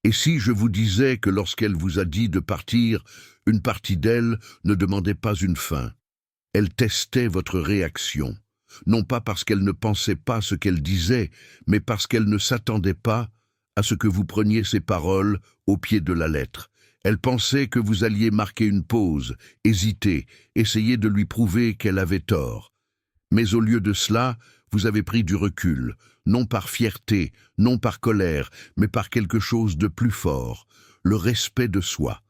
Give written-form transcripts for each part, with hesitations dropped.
Et si je vous disais que lorsqu'elle vous a dit de partir, une partie d'elle ne demandait pas une fin. Elle testait votre réaction, non pas parce qu'elle ne pensait pas ce qu'elle disait, mais parce qu'elle ne s'attendait pas à ce que vous preniez ses paroles au pied de la lettre. Elle pensait que vous alliez marquer une pause, hésiter, essayer de lui prouver qu'elle avait tort. Mais au lieu de cela, vous avez pris du recul, non par fierté, non par colère, mais par quelque chose de plus fort, le respect de soi.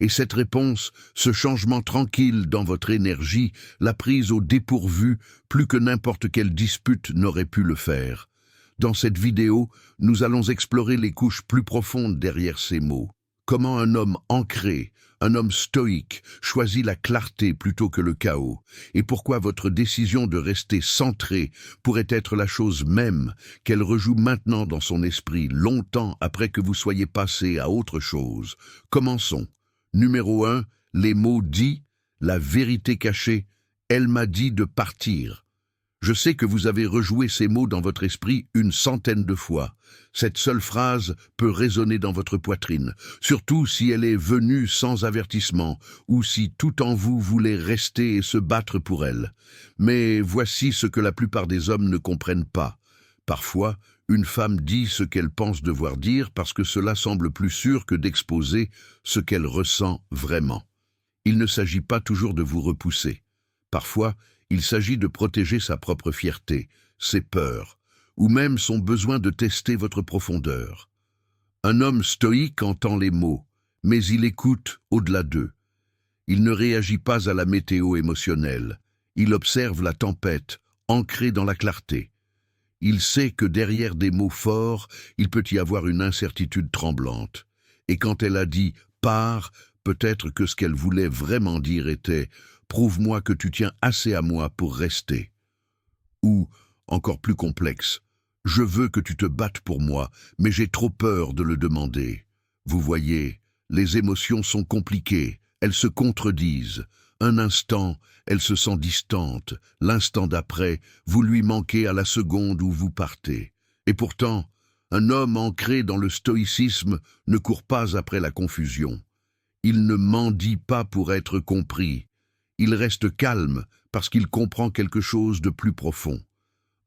Et cette réponse, ce changement tranquille dans votre énergie, l'a prise au dépourvu plus que n'importe quelle dispute n'aurait pu le faire. Dans cette vidéo, nous allons explorer les couches plus profondes derrière ces mots. Comment un homme ancré, un homme stoïque, choisit la clarté plutôt que le chaos, et pourquoi votre décision de rester centré pourrait être la chose même qu'elle rejoue maintenant dans son esprit, longtemps après que vous soyez passé à autre chose. Commençons. Numéro 1, les mots dits, la vérité cachée, elle m'a dit de partir. Je sais que vous avez rejoué ces mots dans votre esprit une centaine de fois. Cette seule phrase peut résonner dans votre poitrine, surtout si elle est venue sans avertissement, ou si tout en vous voulait rester et se battre pour elle. Mais voici ce que la plupart des hommes ne comprennent pas. Parfois, une femme dit ce qu'elle pense devoir dire parce que cela semble plus sûr que d'exposer ce qu'elle ressent vraiment. Il ne s'agit pas toujours de vous repousser. Parfois, il s'agit de protéger sa propre fierté, ses peurs, ou même son besoin de tester votre profondeur. Un homme stoïque entend les mots, mais il écoute au-delà d'eux. Il ne réagit pas à la météo émotionnelle. Il observe la tempête, ancré dans la clarté. Il sait que derrière des mots forts, il peut y avoir une incertitude tremblante. Et quand elle a dit « pars », peut-être que ce qu'elle voulait vraiment dire était « prouve-moi que tu tiens assez à moi pour rester ». Ou, encore plus complexe, « je veux que tu te battes pour moi, mais j'ai trop peur de le demander ». Vous voyez, les émotions sont compliquées, elles se contredisent. Un instant, elle se sent distante. L'instant d'après, vous lui manquez à la seconde où vous partez. Et pourtant, un homme ancré dans le stoïcisme ne court pas après la confusion. Il ne mendie pas pour être compris. Il reste calme parce qu'il comprend quelque chose de plus profond.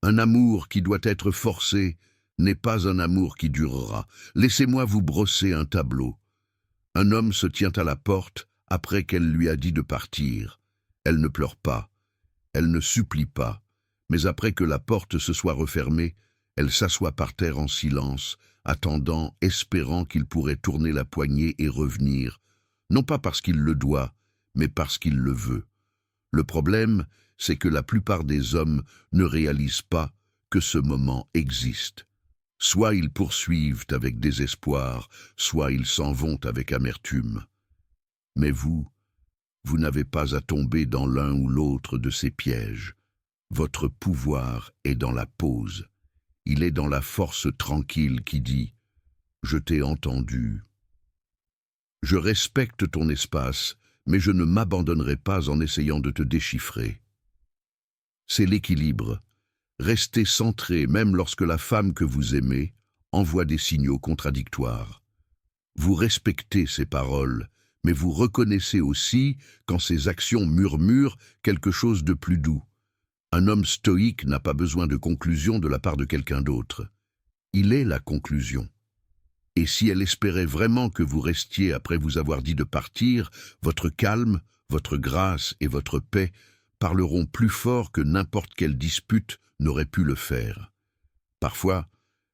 Un amour qui doit être forcé n'est pas un amour qui durera. Laissez-moi vous brosser un tableau. Un homme se tient à la porte après qu'elle lui a dit de partir. Elle ne pleure pas, elle ne supplie pas, mais après que la porte se soit refermée, elle s'assoit par terre en silence, attendant, espérant qu'il pourrait tourner la poignée et revenir, non pas parce qu'il le doit, mais parce qu'il le veut. Le problème, c'est que la plupart des hommes ne réalisent pas que ce moment existe. Soit ils poursuivent avec désespoir, soit ils s'en vont avec amertume. Mais vous n'avez pas à tomber dans l'un ou l'autre de ces pièges. Votre pouvoir est dans la pause. Il est dans la force tranquille qui dit « Je t'ai entendu. Je respecte ton espace, mais je ne m'abandonnerai pas en essayant de te déchiffrer. » C'est l'équilibre. Restez centré même lorsque la femme que vous aimez envoie des signaux contradictoires. Vous respectez ses paroles, mais vous reconnaissez aussi quand ses actions murmurent quelque chose de plus doux. Un homme stoïque n'a pas besoin de conclusion de la part de quelqu'un d'autre. Il est la conclusion. Et si elle espérait vraiment que vous restiez après vous avoir dit de partir, votre calme, votre grâce et votre paix parleront plus fort que n'importe quelle dispute n'aurait pu le faire. Parfois,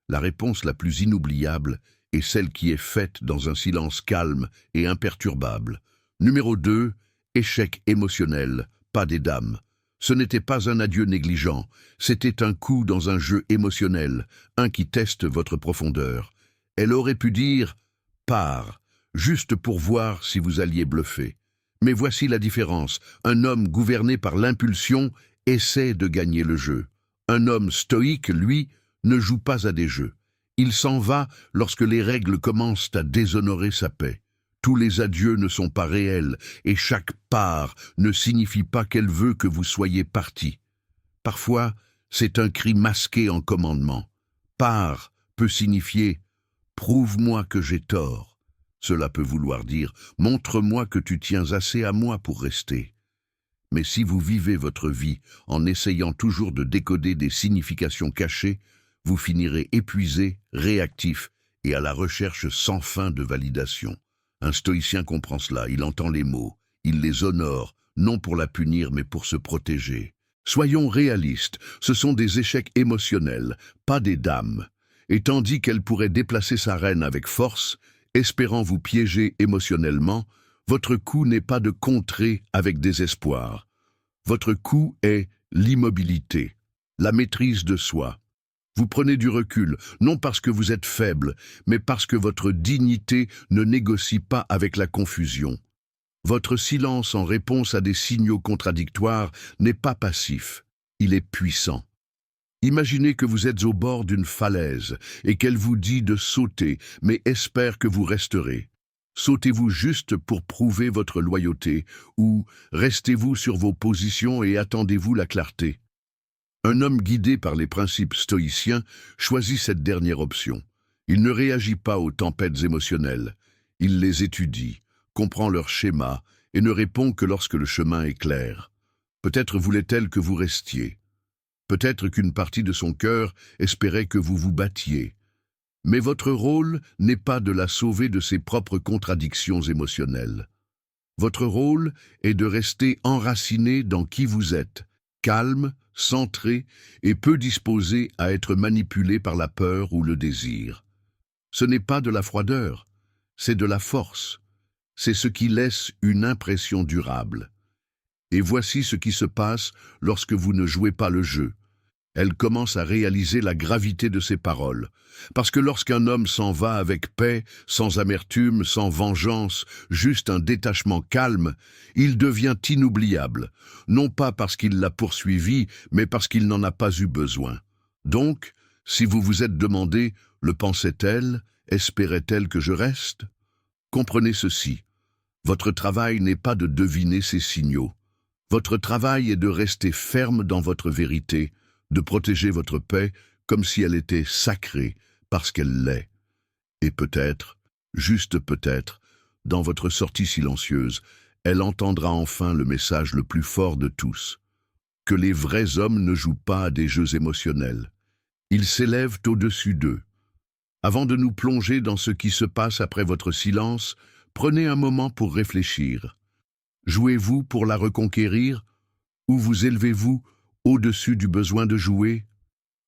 la réponse la plus inoubliable est celle qui est faite dans un silence calme et imperturbable. Numéro 2, échec émotionnel, pas des dames. Ce n'était pas un adieu négligent, c'était un coup dans un jeu émotionnel, un qui teste votre profondeur. Elle aurait pu dire « pars », juste pour voir si vous alliez bluffer. Mais voici la différence, un homme gouverné par l'impulsion essaie de gagner le jeu. Un homme stoïque, lui, ne joue pas à des jeux. Il s'en va lorsque les règles commencent à déshonorer sa paix. Tous les adieux ne sont pas réels et chaque part ne signifie pas qu'elle veut que vous soyez parti. Parfois, c'est un cri masqué en commandement. Pars peut signifier Prouve-moi que j'ai tort. Cela peut vouloir dire « Montre-moi que tu tiens assez à moi pour rester ». Mais si vous vivez votre vie en essayant toujours de décoder des significations cachées, vous finirez épuisé, réactif et à la recherche sans fin de validation. Un stoïcien comprend cela, il entend les mots, il les honore, non pour la punir mais pour se protéger. Soyons réalistes, ce sont des échecs émotionnels, pas des dames. Et tandis qu'elle pourrait déplacer sa reine avec force, espérant vous piéger émotionnellement, votre coup n'est pas de contrer avec désespoir. Votre coup est l'immobilité, la maîtrise de soi. Vous prenez du recul, non parce que vous êtes faible, mais parce que votre dignité ne négocie pas avec la confusion. Votre silence en réponse à des signaux contradictoires n'est pas passif, il est puissant. Imaginez que vous êtes au bord d'une falaise et qu'elle vous dit de sauter, mais espère que vous resterez. Sautez-vous juste pour prouver votre loyauté ou restez-vous sur vos positions et attendez-vous la clarté? Un homme guidé par les principes stoïciens choisit cette dernière option. Il ne réagit pas aux tempêtes émotionnelles. Il les étudie, comprend leur schéma et ne répond que lorsque le chemin est clair. Peut-être voulait-elle que vous restiez. Peut-être qu'une partie de son cœur espérait que vous vous battiez. Mais votre rôle n'est pas de la sauver de ses propres contradictions émotionnelles. Votre rôle est de rester enraciné dans qui vous êtes, calme, centré et peu disposé à être manipulé par la peur ou le désir. Ce n'est pas de la froideur, c'est de la force. C'est ce qui laisse une impression durable. Et voici ce qui se passe lorsque vous ne jouez pas le jeu. Elle commence à réaliser la gravité de ses paroles. Parce que lorsqu'un homme s'en va avec paix, sans amertume, sans vengeance, juste un détachement calme, il devient inoubliable, non pas parce qu'il l'a poursuivi, mais parce qu'il n'en a pas eu besoin. Donc, si vous vous êtes demandé, le pensait-elle, espérait-elle que je reste? Comprenez ceci, votre travail n'est pas de deviner ces signaux. Votre travail est de rester ferme dans votre vérité, de protéger votre paix comme si elle était sacrée, parce qu'elle l'est. Et peut-être, juste peut-être, dans votre sortie silencieuse, elle entendra enfin le message le plus fort de tous, que les vrais hommes ne jouent pas à des jeux émotionnels. Ils s'élèvent au-dessus d'eux. Avant de nous plonger dans ce qui se passe après votre silence, prenez un moment pour réfléchir. Jouez-vous pour la reconquérir ou vous élevez-vous au-dessus du besoin de jouer?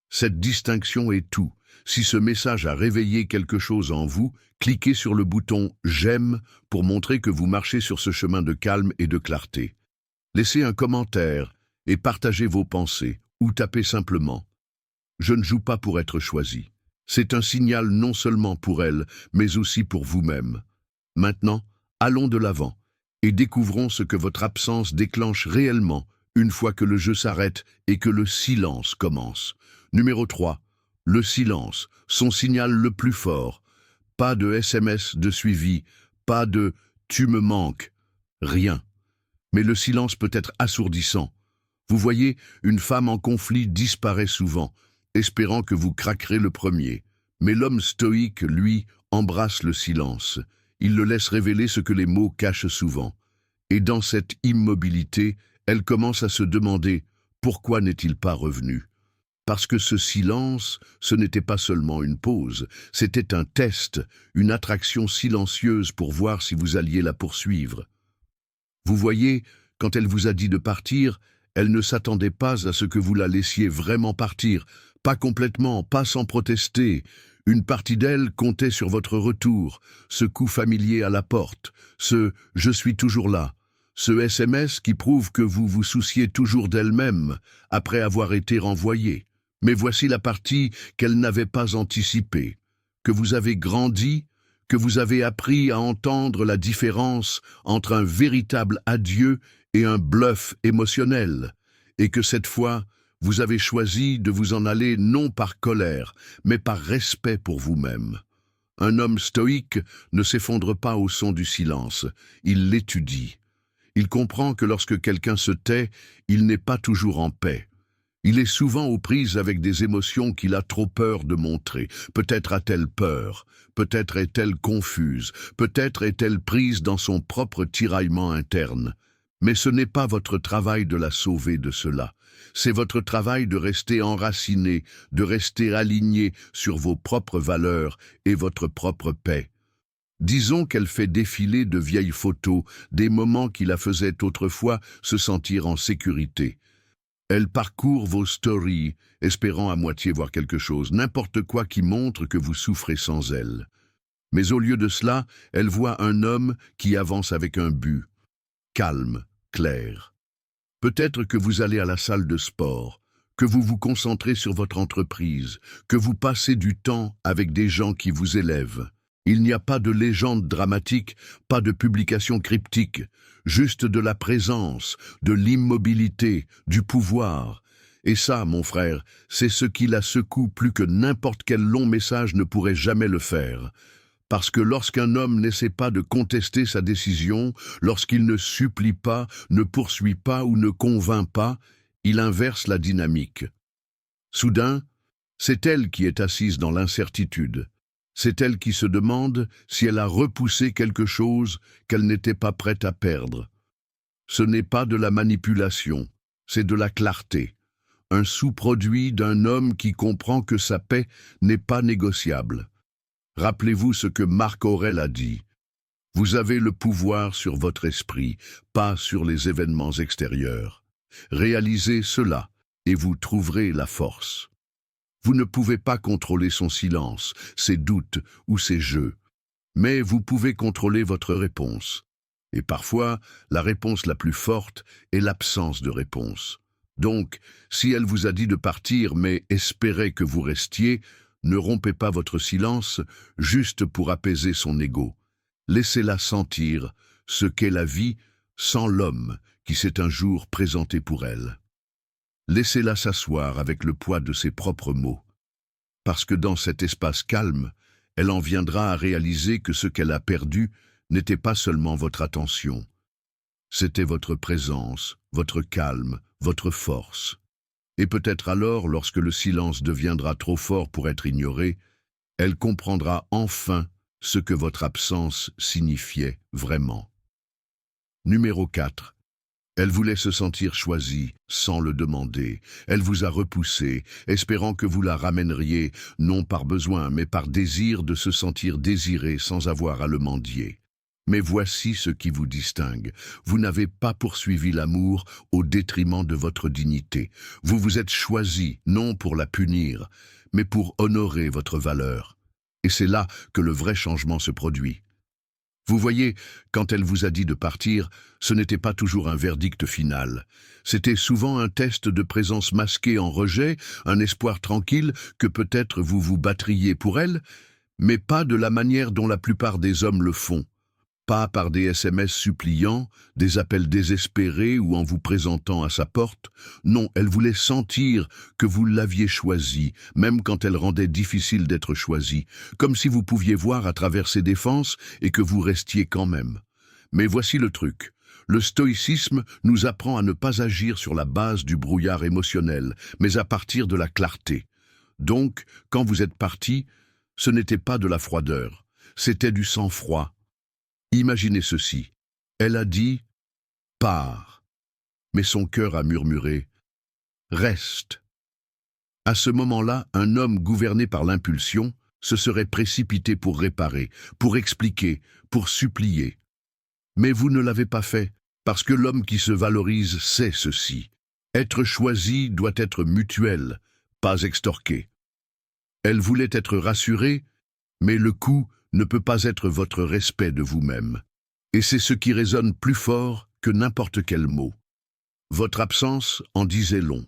Cette distinction est tout. Si ce message a réveillé quelque chose en vous, cliquez sur le bouton « J'aime » pour montrer que vous marchez sur ce chemin de calme et de clarté. Laissez un commentaire et partagez vos pensées, ou tapez simplement « Je ne joue pas pour être choisi ». C'est un signal non seulement pour elle, mais aussi pour vous-même. Maintenant, allons de l'avant et découvrons ce que votre absence déclenche réellement une fois que le jeu s'arrête et que le silence commence. Numéro 3. Le silence, son signal le plus fort. Pas de SMS de suivi, pas de « tu me manques », rien. Mais le silence peut être assourdissant. Vous voyez, une femme en conflit disparaît souvent, espérant que vous craquerez le premier. Mais l'homme stoïque, lui, embrasse le silence. Il le laisse révéler ce que les mots cachent souvent. Et dans cette immobilité, elle commence à se demander « Pourquoi n'est-il pas revenu ?» Parce que ce silence, ce n'était pas seulement une pause, c'était un test, une attraction silencieuse pour voir si vous alliez la poursuivre. Vous voyez, quand elle vous a dit de partir, elle ne s'attendait pas à ce que vous la laissiez vraiment partir, pas complètement, pas sans protester. Une partie d'elle comptait sur votre retour, ce coup familier à la porte, ce « je suis toujours là », ce SMS qui prouve que vous vous souciez toujours d'elle-même après avoir été renvoyé. Mais voici la partie qu'elle n'avait pas anticipée, que vous avez grandi, que vous avez appris à entendre la différence entre un véritable adieu et un bluff émotionnel, et que cette fois, vous avez choisi de vous en aller non par colère, mais par respect pour vous-même. Un homme stoïque ne s'effondre pas au son du silence, il l'étudie. Il comprend que lorsque quelqu'un se tait, il n'est pas toujours en paix. Il est souvent aux prises avec des émotions qu'il a trop peur de montrer. Peut-être a-t-elle peur, peut-être est-elle confuse, peut-être est-elle prise dans son propre tiraillement interne. Mais ce n'est pas votre travail de la sauver de cela. C'est votre travail de rester enraciné, de rester aligné sur vos propres valeurs et votre propre paix. Disons qu'elle fait défiler de vieilles photos, des moments qui la faisaient autrefois se sentir en sécurité. Elle parcourt vos stories, espérant à moitié voir quelque chose, n'importe quoi qui montre que vous souffrez sans elle. Mais au lieu de cela, elle voit un homme qui avance avec un but, calme, clair. Peut-être que vous allez à la salle de sport, que vous vous concentrez sur votre entreprise, que vous passez du temps avec des gens qui vous élèvent. Il n'y a pas de légende dramatique, pas de publication cryptique, juste de la présence, de l'immobilité, du pouvoir. Et ça, mon frère, c'est ce qui la secoue plus que n'importe quel long message ne pourrait jamais le faire. Parce que lorsqu'un homme n'essaie pas de contester sa décision, lorsqu'il ne supplie pas, ne poursuit pas ou ne convainc pas, il inverse la dynamique. Soudain, c'est elle qui est assise dans l'incertitude. C'est elle qui se demande si elle a repoussé quelque chose qu'elle n'était pas prête à perdre. Ce n'est pas de la manipulation, c'est de la clarté. Un sous-produit d'un homme qui comprend que sa paix n'est pas négociable. Rappelez-vous ce que Marc Aurèle a dit. Vous avez le pouvoir sur votre esprit, pas sur les événements extérieurs. Réalisez cela et vous trouverez la force. Vous ne pouvez pas contrôler son silence, ses doutes ou ses jeux, mais vous pouvez contrôler votre réponse. Et parfois, la réponse la plus forte est l'absence de réponse. Donc, si elle vous a dit de partir mais espérait que vous restiez, ne rompez pas votre silence juste pour apaiser son ego. Laissez-la sentir ce qu'est la vie sans l'homme qui s'est un jour présenté pour elle. Laissez-la s'asseoir avec le poids de ses propres mots. Parce que dans cet espace calme, elle en viendra à réaliser que ce qu'elle a perdu n'était pas seulement votre attention. C'était votre présence, votre calme, votre force. Et peut-être alors, lorsque le silence deviendra trop fort pour être ignoré, elle comprendra enfin ce que votre absence signifiait vraiment. Numéro 4. Elle voulait se sentir choisie, sans le demander. Elle vous a repoussé, espérant que vous la ramèneriez, non par besoin, mais par désir de se sentir désirée sans avoir à le mendier. Mais voici ce qui vous distingue. Vous n'avez pas poursuivi l'amour au détriment de votre dignité. Vous vous êtes choisi, non pour la punir, mais pour honorer votre valeur. Et c'est là que le vrai changement se produit. Vous voyez, quand elle vous a dit de partir, ce n'était pas toujours un verdict final. C'était souvent un test de présence masquée en rejet, un espoir tranquille que peut-être vous vous battriez pour elle, mais pas de la manière dont la plupart des hommes le font. Pas par des SMS suppliants, des appels désespérés ou en vous présentant à sa porte. Non, elle voulait sentir que vous l'aviez choisie, même quand elle rendait difficile d'être choisie, comme si vous pouviez voir à travers ses défenses et que vous restiez quand même. Mais voici le truc. Le stoïcisme nous apprend à ne pas agir sur la base du brouillard émotionnel, mais à partir de la clarté. Donc, quand vous êtes parti, ce n'était pas de la froideur, c'était du sang-froid. Imaginez ceci. Elle a dit « pars », mais son cœur a murmuré « reste ». À ce moment-là, un homme gouverné par l'impulsion se serait précipité pour réparer, pour expliquer, pour supplier. Mais vous ne l'avez pas fait, parce que l'homme qui se valorise sait ceci. Être choisi doit être mutuel, pas extorqué. Elle voulait être rassurée, mais le coup ne peut pas être votre respect de vous-même. Et c'est ce qui résonne plus fort que n'importe quel mot. Votre absence en disait long.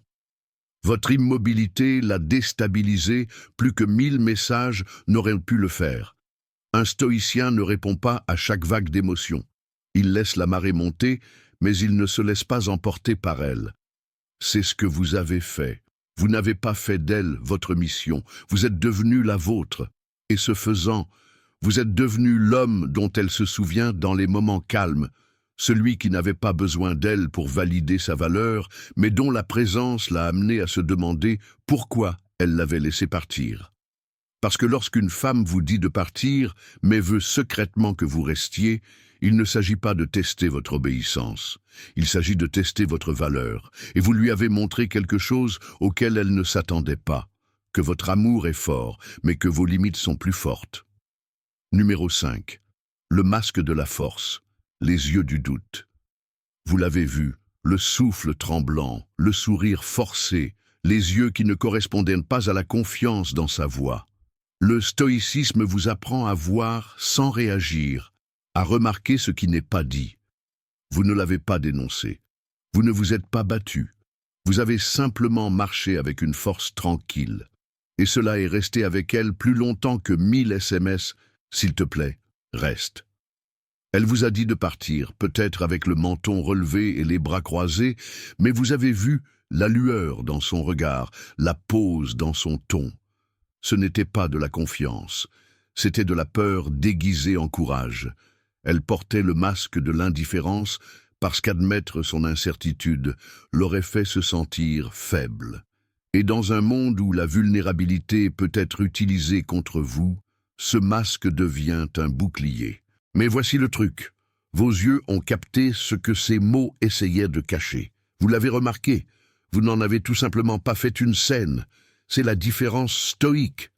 Votre immobilité l'a déstabilisé plus que 1000 messages n'auraient pu le faire. Un stoïcien ne répond pas à chaque vague d'émotion. Il laisse la marée monter, mais il ne se laisse pas emporter par elle. C'est ce que vous avez fait. Vous n'avez pas fait d'elle votre mission. Vous êtes devenu la vôtre. Et ce faisant, vous êtes devenu l'homme dont elle se souvient dans les moments calmes, celui qui n'avait pas besoin d'elle pour valider sa valeur, mais dont la présence l'a amené à se demander pourquoi elle l'avait laissé partir. Parce que lorsqu'une femme vous dit de partir, mais veut secrètement que vous restiez, il ne s'agit pas de tester votre obéissance. Il s'agit de tester votre valeur, et vous lui avez montré quelque chose auquel elle ne s'attendait pas, que votre amour est fort, mais que vos limites sont plus fortes. Numéro 5. Le masque de la force, les yeux du doute. Vous l'avez vu, le souffle tremblant, le sourire forcé, les yeux qui ne correspondaient pas à la confiance dans sa voix. Le stoïcisme vous apprend à voir sans réagir, à remarquer ce qui n'est pas dit. Vous ne l'avez pas dénoncé. Vous ne vous êtes pas battu. Vous avez simplement marché avec une force tranquille. Et cela est resté avec elle plus longtemps que 1000 SMS. S'il te plaît, reste. Elle vous a dit de partir, peut-être avec le menton relevé et les bras croisés, mais vous avez vu la lueur dans son regard, la pose dans son ton. Ce n'était pas de la confiance, c'était de la peur déguisée en courage. Elle portait le masque de l'indifférence parce qu'admettre son incertitude l'aurait fait se sentir faible. Et dans un monde où la vulnérabilité peut être utilisée contre vous, ce masque devient un bouclier. Mais voici le truc. Vos yeux ont capté ce que ces mots essayaient de cacher. Vous l'avez remarqué. Vous n'en avez tout simplement pas fait une scène. C'est la différence stoïque.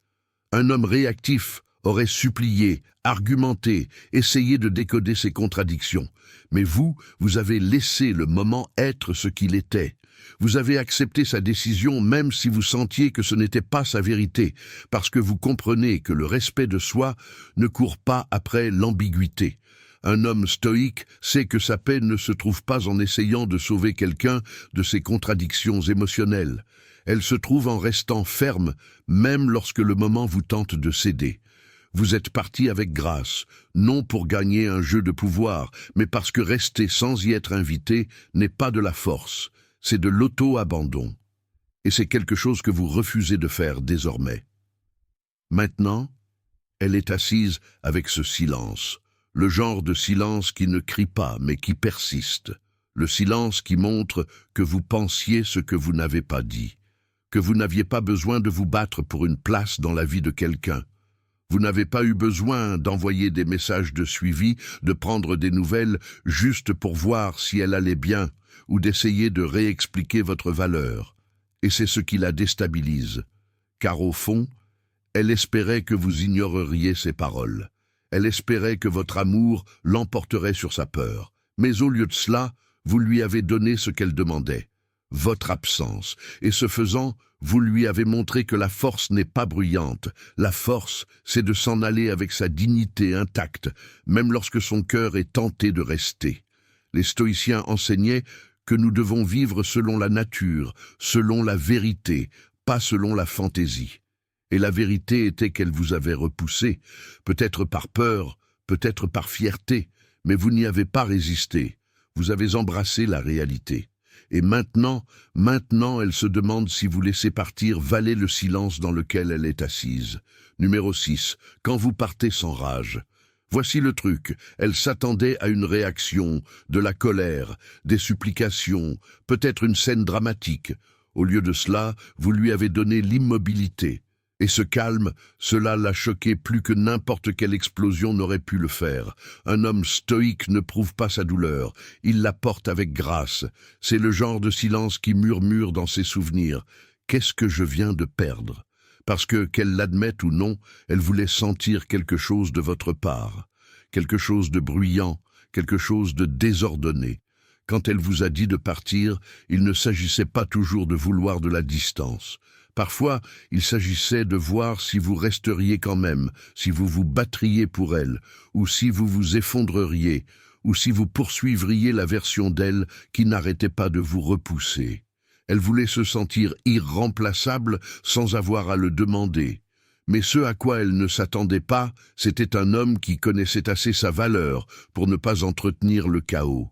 Un homme réactif aurait supplié, argumenté, essayé de décoder ses contradictions. Mais vous avez laissé le moment être ce qu'il était. Vous avez accepté sa décision même si vous sentiez que ce n'était pas sa vérité, parce que vous comprenez que le respect de soi ne court pas après l'ambiguïté. Un homme stoïque sait que sa paix ne se trouve pas en essayant de sauver quelqu'un de ses contradictions émotionnelles. Elle se trouve en restant ferme, même lorsque le moment vous tente de céder. Vous êtes parti avec grâce, non pour gagner un jeu de pouvoir, mais parce que rester sans y être invité n'est pas de la force, c'est de l'auto-abandon. Et c'est quelque chose que vous refusez de faire désormais. Maintenant, elle est assise avec ce silence, le genre de silence qui ne crie pas mais qui persiste, le silence qui montre que vous pensiez ce que vous n'avez pas dit, que vous n'aviez pas besoin de vous battre pour une place dans la vie de quelqu'un. Vous n'avez pas eu besoin d'envoyer des messages de suivi, de prendre des nouvelles juste pour voir si elle allait bien, ou d'essayer de réexpliquer votre valeur. Et c'est ce qui la déstabilise, car au fond, elle espérait que vous ignoreriez ses paroles. Elle espérait que votre amour l'emporterait sur sa peur. Mais au lieu de cela, vous lui avez donné ce qu'elle demandait, votre absence. Et ce faisant, vous lui avez montré que la force n'est pas bruyante. La force, c'est de s'en aller avec sa dignité intacte, même lorsque son cœur est tenté de rester. Les stoïciens enseignaient que nous devons vivre selon la nature, selon la vérité, pas selon la fantaisie. Et la vérité était qu'elle vous avait repoussé, peut-être par peur, peut-être par fierté, mais vous n'y avez pas résisté. Vous avez embrassé la réalité. Et maintenant, elle se demande si vous laissez partir valait le silence dans lequel elle est assise. Numéro 6. Quand vous partez sans rage. Voici le truc, elle s'attendait à une réaction, de la colère, des supplications, peut-être une scène dramatique. Au lieu de cela, vous lui avez donné l'immobilité. Et ce calme, cela l'a choqué plus que n'importe quelle explosion n'aurait pu le faire. Un homme stoïque ne prouve pas sa douleur, il la porte avec grâce. C'est le genre de silence qui murmure dans ses souvenirs. Qu'est-ce que je viens de perdre ? Parce que, qu'elle l'admette ou non, elle voulait sentir quelque chose de votre part. Quelque chose de bruyant, quelque chose de désordonné. Quand elle vous a dit de partir, il ne s'agissait pas toujours de vouloir de la distance. Parfois, il s'agissait de voir si vous resteriez quand même, si vous vous battriez pour elle, ou si vous vous effondreriez, ou si vous poursuivriez la version d'elle qui n'arrêtait pas de vous repousser. Elle voulait se sentir irremplaçable sans avoir à le demander. Mais ce à quoi elle ne s'attendait pas, c'était un homme qui connaissait assez sa valeur pour ne pas entretenir le chaos.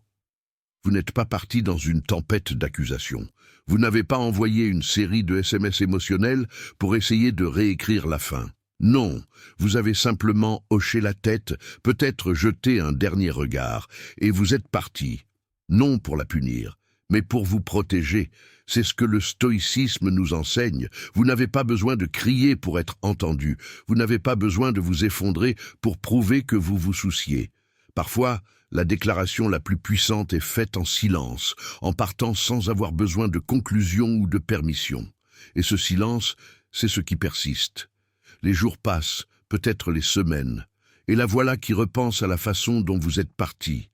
Vous n'êtes pas parti dans une tempête d'accusations. Vous n'avez pas envoyé une série de SMS émotionnels pour essayer de réécrire la fin. Non, vous avez simplement hoché la tête, peut-être jeté un dernier regard, et vous êtes parti. Non pour la punir, mais pour vous protéger. C'est ce que le stoïcisme nous enseigne. Vous n'avez pas besoin de crier pour être entendu. Vous n'avez pas besoin de vous effondrer pour prouver que vous vous souciez. Parfois, la déclaration la plus puissante est faite en silence, en partant sans avoir besoin de conclusion ou de permission. Et ce silence, c'est ce qui persiste. Les jours passent, peut-être les semaines, et la voilà qui repense à la façon dont vous êtes parti.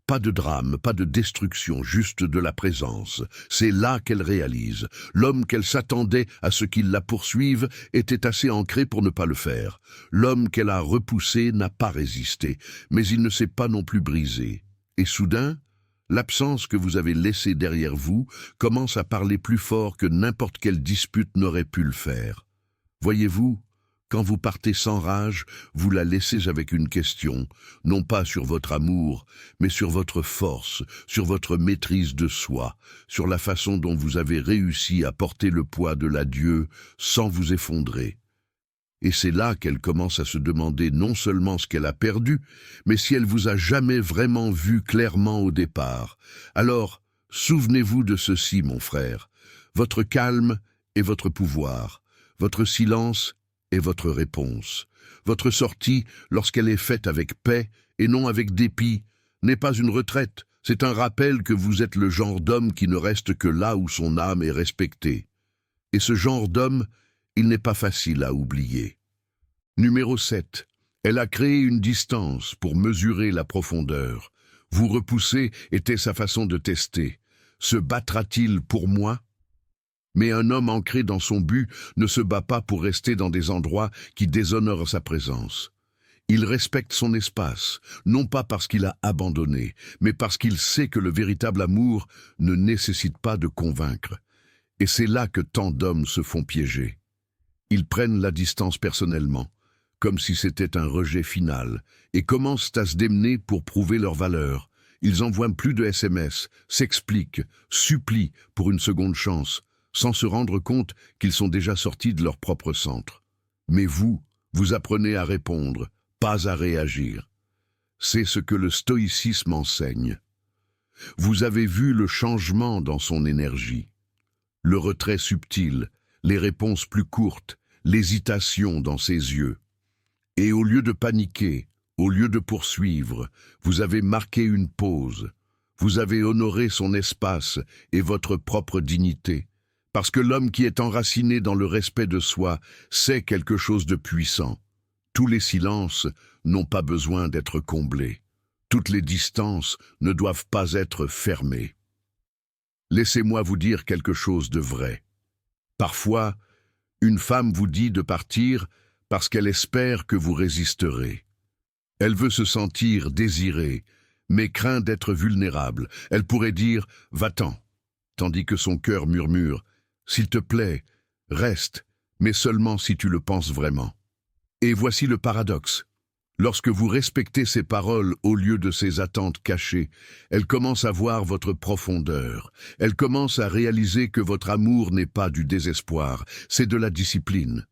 Pas de drame, pas de destruction, juste de la présence. C'est là qu'elle réalise. L'homme qu'elle s'attendait à ce qu'il la poursuive était assez ancré pour ne pas le faire. L'homme qu'elle a repoussé n'a pas résisté, mais il ne s'est pas non plus brisé. Et soudain, l'absence que vous avez laissée derrière vous commence à parler plus fort que n'importe quelle dispute n'aurait pu le faire. Voyez-vous, quand vous partez sans rage, vous la laissez avec une question, non pas sur votre amour, mais sur votre force, sur votre maîtrise de soi, sur la façon dont vous avez réussi à porter le poids de l'adieu sans vous effondrer. Et c'est là qu'elle commence à se demander non seulement ce qu'elle a perdu, mais si elle vous a jamais vraiment vu clairement au départ. Alors, souvenez-vous de ceci, mon frère. Votre calme est votre pouvoir, votre silence est votre réponse. Votre sortie, lorsqu'elle est faite avec paix et non avec dépit, n'est pas une retraite, c'est un rappel que vous êtes le genre d'homme qui ne reste que là où son âme est respectée. Et ce genre d'homme, il n'est pas facile à oublier. Numéro 7. Elle a créé une distance pour mesurer la profondeur. Vous repousser était sa façon de tester. Se battra-t-il pour moi ? Mais un homme ancré dans son but ne se bat pas pour rester dans des endroits qui déshonorent sa présence. Il respecte son espace, non pas parce qu'il a abandonné, mais parce qu'il sait que le véritable amour ne nécessite pas de convaincre. Et c'est là que tant d'hommes se font piéger. Ils prennent la distance personnellement, comme si c'était un rejet final, et commencent à se démener pour prouver leur valeur. Ils envoient plus de SMS, s'expliquent, supplient pour une seconde chance, sans se rendre compte qu'ils sont déjà sortis de leur propre centre. Mais vous apprenez à répondre, pas à réagir. C'est ce que le stoïcisme enseigne. Vous avez vu le changement dans son énergie. Le retrait subtil, les réponses plus courtes, l'hésitation dans ses yeux. Et au lieu de paniquer, au lieu de poursuivre, vous avez marqué une pause. Vous avez honoré son espace et votre propre dignité. Parce que l'homme qui est enraciné dans le respect de soi sait quelque chose de puissant. Tous les silences n'ont pas besoin d'être comblés. Toutes les distances ne doivent pas être fermées. Laissez-moi vous dire quelque chose de vrai. Parfois, une femme vous dit de partir parce qu'elle espère que vous résisterez. Elle veut se sentir désirée, mais craint d'être vulnérable. Elle pourrait dire « va-t'en », tandis que son cœur murmure « s'il te plaît, reste, mais seulement si tu le penses vraiment ». Et voici le paradoxe. Lorsque vous respectez ses paroles au lieu de ses attentes cachées, elle commence à voir votre profondeur. Elle commence à réaliser que votre amour n'est pas du désespoir, c'est de la discipline.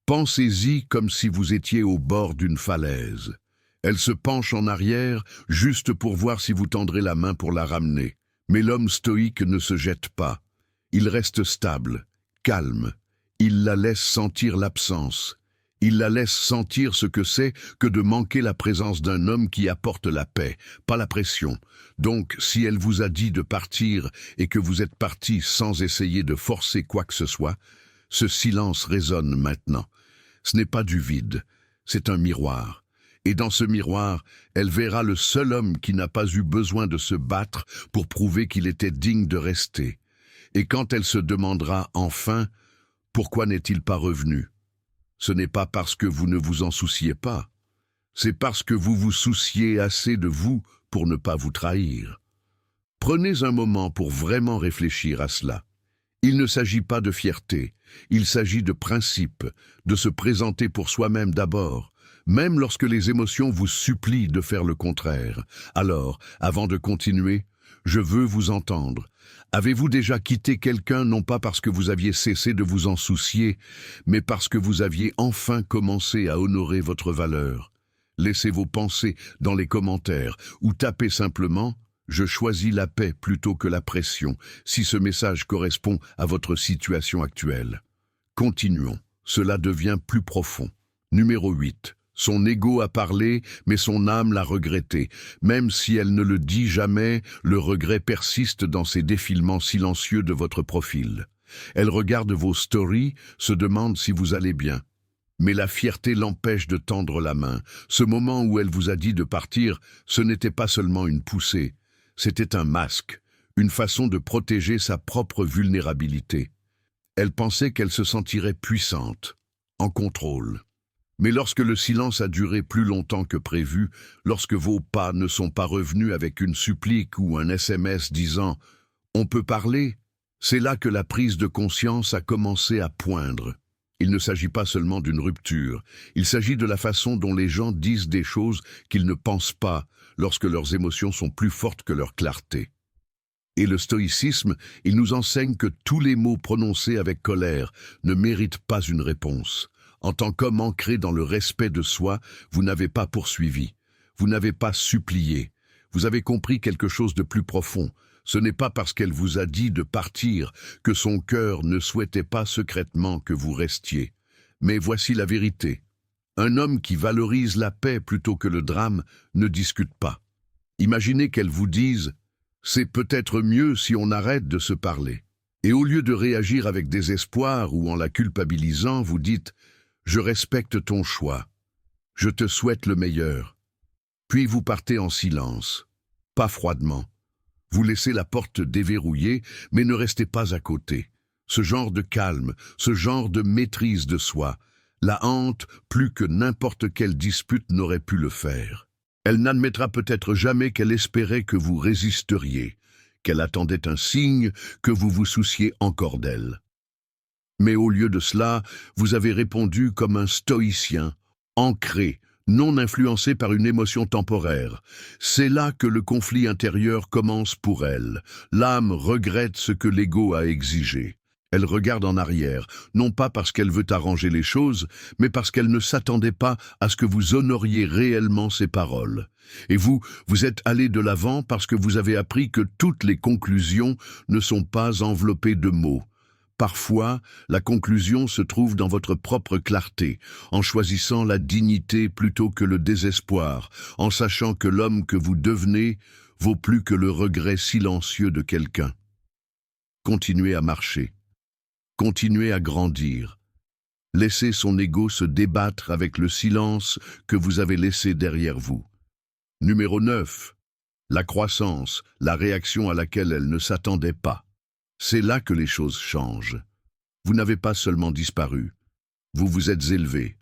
Pensez-y comme si vous étiez au bord d'une falaise. Elle se penche en arrière, juste pour voir si vous tendrez la main pour la ramener. Mais l'homme stoïque ne se jette pas. Il reste stable, calme. Il la laisse sentir l'absence. Il la laisse sentir ce que c'est que de manquer la présence d'un homme qui apporte la paix, pas la pression. Donc, si elle vous a dit de partir et que vous êtes parti sans essayer de forcer quoi que ce soit, ce silence résonne maintenant. Ce n'est pas du vide, c'est un miroir. Et dans ce miroir, elle verra le seul homme qui n'a pas eu besoin de se battre pour prouver qu'il était digne de rester. Et quand elle se demandera enfin « Pourquoi n'est-il pas revenu ?» Ce n'est pas parce que vous ne vous en souciez pas, c'est parce que vous vous souciez assez de vous pour ne pas vous trahir. Prenez un moment pour vraiment réfléchir à cela. Il ne s'agit pas de fierté, il s'agit de principe, de se présenter pour soi-même d'abord, même lorsque les émotions vous supplient de faire le contraire. Alors, avant de continuer, Je veux vous entendre. Avez-vous déjà quitté quelqu'un non pas parce que vous aviez cessé de vous en soucier, mais parce que vous aviez enfin commencé à honorer votre valeur? Laissez vos pensées dans les commentaires ou tapez simplement « Je choisis la paix plutôt que la pression » si ce message correspond à votre situation actuelle. Continuons. Cela devient plus profond. Numéro 8. Son ego a parlé, mais son âme l'a regretté. Même si elle ne le dit jamais, le regret persiste dans ces défilements silencieux de votre profil. Elle regarde vos stories, se demande si vous allez bien. Mais la fierté l'empêche de tendre la main. Ce moment où elle vous a dit de partir, ce n'était pas seulement une poussée, c'était un masque, une façon de protéger sa propre vulnérabilité. Elle pensait qu'elle se sentirait puissante, en contrôle. Mais lorsque le silence a duré plus longtemps que prévu, lorsque vos pas ne sont pas revenus avec une supplique ou un SMS disant « On peut parler », c'est là que la prise de conscience a commencé à poindre. Il ne s'agit pas seulement d'une rupture, il s'agit de la façon dont les gens disent des choses qu'ils ne pensent pas lorsque leurs émotions sont plus fortes que leur clarté. Et le stoïcisme, il nous enseigne que tous les mots prononcés avec colère ne méritent pas une réponse. En tant qu'homme ancré dans le respect de soi, vous n'avez pas poursuivi, vous n'avez pas supplié, vous avez compris quelque chose de plus profond. Ce n'est pas parce qu'elle vous a dit de partir que son cœur ne souhaitait pas secrètement que vous restiez. Mais voici la vérité. Un homme qui valorise la paix plutôt que le drame ne discute pas. Imaginez qu'elle vous dise « C'est peut-être mieux si on arrête de se parler ». Et au lieu de réagir avec désespoir ou en la culpabilisant, vous dites « Je respecte ton choix. Je te souhaite le meilleur. » Puis vous partez en silence, pas froidement. Vous laissez la porte déverrouillée, mais ne restez pas à côté. Ce genre de calme, ce genre de maîtrise de soi, la hante plus que n'importe quelle dispute n'aurait pu le faire. Elle n'admettra peut-être jamais qu'elle espérait que vous résisteriez, qu'elle attendait un signe, que vous vous souciez encore d'elle. Mais au lieu de cela, vous avez répondu comme un stoïcien, ancré, non influencé par une émotion temporaire. C'est là que le conflit intérieur commence pour elle. L'âme regrette ce que l'ego a exigé. Elle regarde en arrière, non pas parce qu'elle veut arranger les choses, mais parce qu'elle ne s'attendait pas à ce que vous honoriez réellement ses paroles. Et vous êtes allé de l'avant parce que vous avez appris que toutes les conclusions ne sont pas enveloppées de mots. Parfois, la conclusion se trouve dans votre propre clarté, en choisissant la dignité plutôt que le désespoir, en sachant que l'homme que vous devenez vaut plus que le regret silencieux de quelqu'un. Continuez à marcher. Continuez à grandir. Laissez son ego se débattre avec le silence que vous avez laissé derrière vous. Numéro 9. La croissance, la réaction à laquelle elle ne s'attendait pas. C'est là que les choses changent. Vous n'avez pas seulement disparu, vous vous êtes élevé.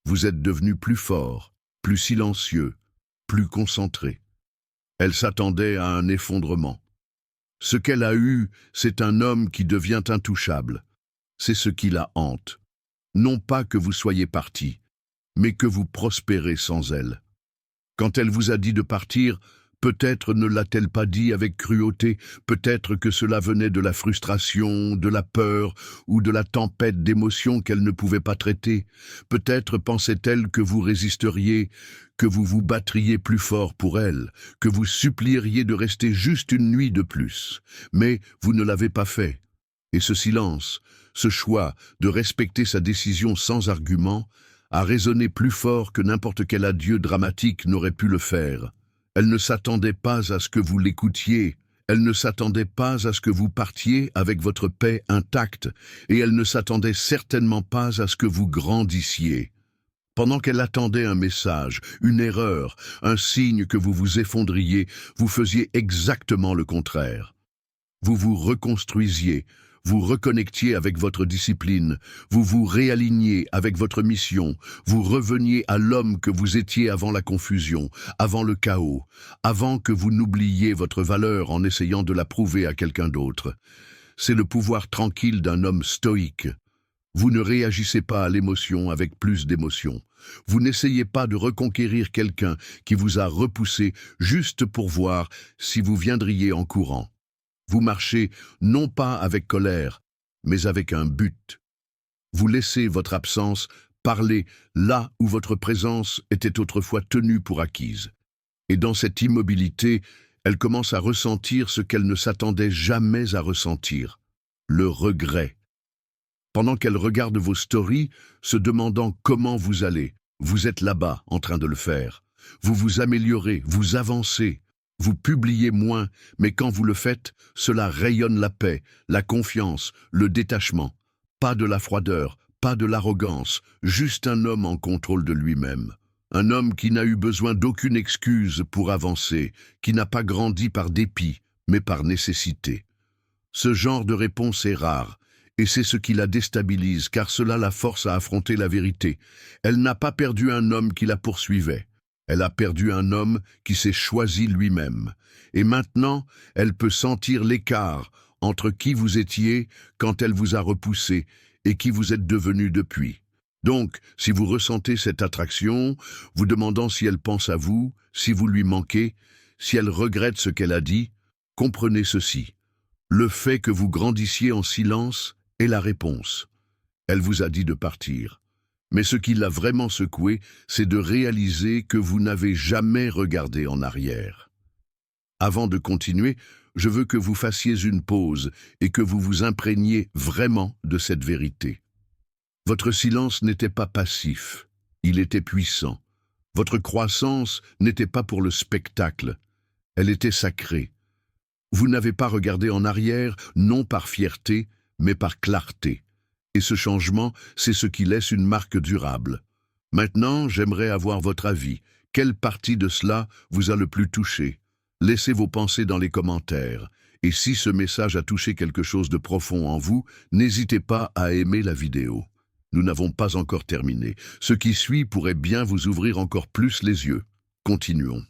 Vous êtes devenu plus fort, plus silencieux, plus concentré. Elle s'attendait à un effondrement. Ce qu'elle a eu, c'est un homme qui devient intouchable. C'est ce qui la hante. Non pas que vous soyez parti, mais que vous prospérez sans elle. Quand elle vous a dit de partir, peut-être ne l'a-t-elle pas dit avec cruauté, peut-être que cela venait de la frustration, de la peur ou de la tempête d'émotions qu'elle ne pouvait pas traiter. Peut-être pensait-elle que vous résisteriez, que vous vous battriez plus fort pour elle, que vous supplieriez de rester juste une nuit de plus. Mais vous ne l'avez pas fait. Et ce silence, ce choix de respecter sa décision sans argument, a résonné plus fort que n'importe quel adieu dramatique n'aurait pu le faire. Elle ne s'attendait pas à ce que vous l'écoutiez, elle ne s'attendait pas à ce que vous partiez avec votre paix intacte, et elle ne s'attendait certainement pas à ce que vous grandissiez. Pendant qu'elle attendait un message, une erreur, un signe que vous vous effondriez, vous faisiez exactement le contraire. Vous vous reconstruisiez, vous reconnectiez avec votre discipline, vous vous réaligniez avec votre mission, vous reveniez à l'homme que vous étiez avant la confusion, avant le chaos, avant que vous n'oubliiez votre valeur en essayant de la prouver à quelqu'un d'autre. C'est le pouvoir tranquille d'un homme stoïque. Vous ne réagissez pas à l'émotion avec plus d'émotion. Vous n'essayez pas de reconquérir quelqu'un qui vous a repoussé juste pour voir si vous viendriez en courant. Vous marchez non pas avec colère, mais avec un but. Vous laissez votre absence parler là où votre présence était autrefois tenue pour acquise. Et dans cette immobilité, elle commence à ressentir ce qu'elle ne s'attendait jamais à ressentir, le regret. Pendant qu'elle regarde vos stories, se demandant comment vous allez, vous êtes là-bas en train de le faire. Vous vous améliorez, vous avancez, vous publiez moins, mais quand vous le faites, cela rayonne la paix, la confiance, le détachement. Pas de la froideur, pas de l'arrogance, juste un homme en contrôle de lui-même. Un homme qui n'a eu besoin d'aucune excuse pour avancer, qui n'a pas grandi par dépit, mais par nécessité. Ce genre de réponse est rare, et c'est ce qui la déstabilise, car cela la force à affronter la vérité. Elle n'a pas perdu un homme qui la poursuivait. Elle a perdu un homme qui s'est choisi lui-même. Et maintenant, elle peut sentir l'écart entre qui vous étiez quand elle vous a repoussé et qui vous êtes devenu depuis. Donc, si vous ressentez cette attraction, vous demandant si elle pense à vous, si vous lui manquez, si elle regrette ce qu'elle a dit, comprenez ceci. Le fait que vous grandissiez en silence est la réponse. Elle vous a dit de partir. Mais ce qui l'a vraiment secoué, c'est de réaliser que vous n'avez jamais regardé en arrière. Avant de continuer, je veux que vous fassiez une pause et que vous vous imprégniez vraiment de cette vérité. Votre silence n'était pas passif, il était puissant. Votre croissance n'était pas pour le spectacle, elle était sacrée. Vous n'avez pas regardé en arrière, non par fierté, mais par clarté. Et ce changement, c'est ce qui laisse une marque durable. Maintenant, j'aimerais avoir votre avis. Quelle partie de cela vous a le plus touché? Laissez vos pensées dans les commentaires. Et si ce message a touché quelque chose de profond en vous, n'hésitez pas à aimer la vidéo. Nous n'avons pas encore terminé. Ce qui suit pourrait bien vous ouvrir encore plus les yeux. Continuons.